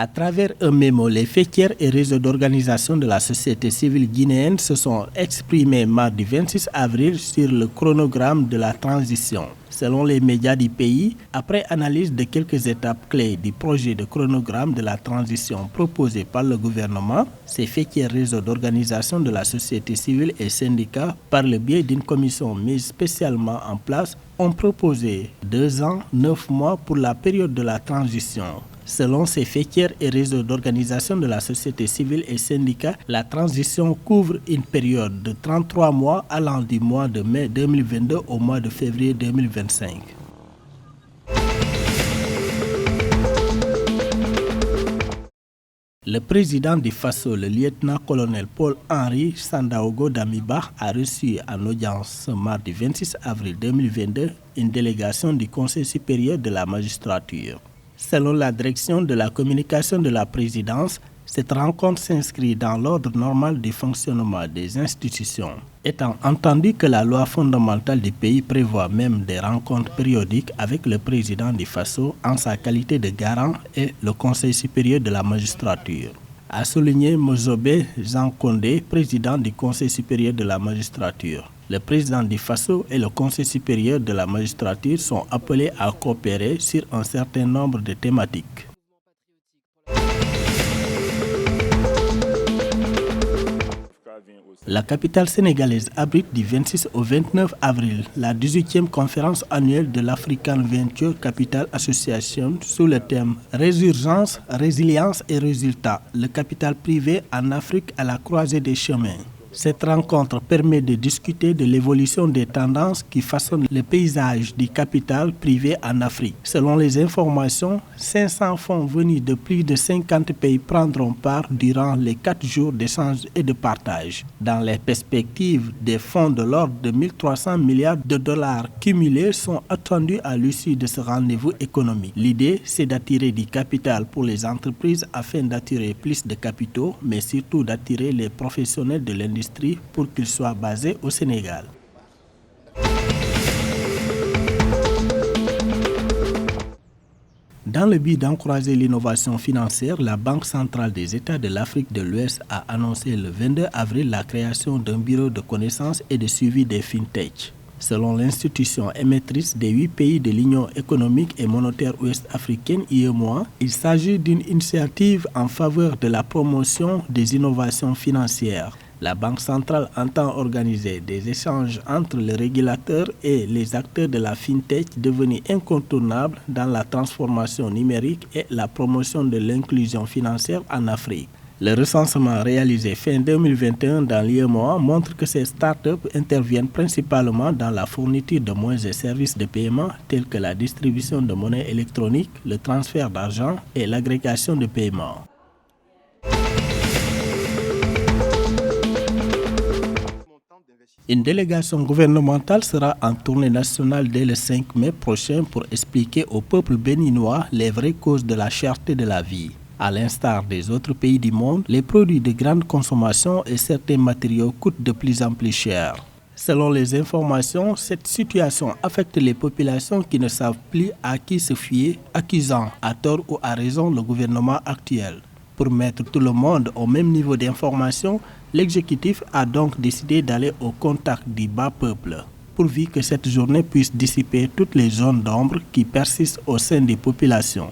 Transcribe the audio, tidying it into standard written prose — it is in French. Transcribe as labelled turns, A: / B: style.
A: À travers un mémo, les faîtières et réseaux d'organisation de la société civile guinéenne se sont exprimés mardi 26 avril sur le chronogramme de la transition. Selon les médias du pays, après analyse de quelques étapes clés du projet de chronogramme de la transition proposé par le gouvernement, ces faîtières réseaux d'organisation de la société civile et syndicats, par le biais d'une commission mise spécialement en place, ont proposé 2 ans, 9 mois pour la période de la transition. Selon ces faîtières et réseaux d'organisation de la société civile et syndicats, la transition couvre une période de 33 mois allant du mois de mai 2022 au mois de février 2025. Le président du FASO, le lieutenant-colonel Paul-Henri Sandaogo Damiba, a reçu en audience ce mardi 26 avril 2022 une délégation du Conseil supérieur de la magistrature. Selon la direction de la communication de la présidence, cette rencontre s'inscrit dans l'ordre normal du fonctionnement des institutions, étant entendu que la loi fondamentale du pays prévoit même des rencontres périodiques avec le président du FASO en sa qualité de garant et le Conseil supérieur de la magistrature. A souligné Mozobe Jean Condé, président du Conseil supérieur de la magistrature. Le président du FASO et le Conseil supérieur de la magistrature sont appelés à coopérer sur un certain nombre de thématiques. La capitale sénégalaise abrite du 26 au 29 avril la 18e conférence annuelle de l'African Venture Capital Association sous le thème « Résurgence, résilience et résultats, le capital privé en Afrique à la croisée des chemins ». Cette rencontre permet de discuter de l'évolution des tendances qui façonnent le paysage du capital privé en Afrique. Selon les informations, 500 fonds venus de plus de 50 pays prendront part durant les 4 jours d'échange et de partage. Dans les perspectives, des fonds de l'ordre de 1300 milliards de dollars cumulés sont attendus à l'issue de ce rendez-vous économique. L'idée, c'est d'attirer du capital pour les entreprises afin d'attirer plus de capitaux, mais surtout d'attirer les professionnels de l'industrie pour qu'ils soient basés au Sénégal. Dans le but d'encourager l'innovation financière, la Banque centrale des États de l'Afrique de l'Ouest a annoncé le 22 avril la création d'un bureau de connaissance et de suivi des fintech. Selon l'institution émettrice des 8 pays de l'Union économique et monétaire ouest-africaine (UEMOA), il s'agit d'une initiative en faveur de la promotion des innovations financières. La Banque centrale entend organiser des échanges entre les régulateurs et les acteurs de la fintech devenus incontournables dans la transformation numérique et la promotion de l'inclusion financière en Afrique. Le recensement réalisé fin 2021 dans l'UEMOA montre que ces startups interviennent principalement dans la fourniture de moyens et services de paiement tels que la distribution de monnaie électronique, le transfert d'argent et l'agrégation de paiement. Une délégation gouvernementale sera en tournée nationale dès le 5 mai prochain pour expliquer au peuple béninois les vraies causes de la cherté de la vie. À l'instar des autres pays du monde, les produits de grande consommation et certains matériaux coûtent de plus en plus cher. Selon les informations, cette situation affecte les populations qui ne savent plus à qui se fier, accusant à tort ou à raison le gouvernement actuel. Pour mettre tout le monde au même niveau d'information, l'exécutif a donc décidé d'aller au contact du bas peuple, pourvu que cette journée puisse dissiper toutes les zones d'ombre qui persistent au sein des populations.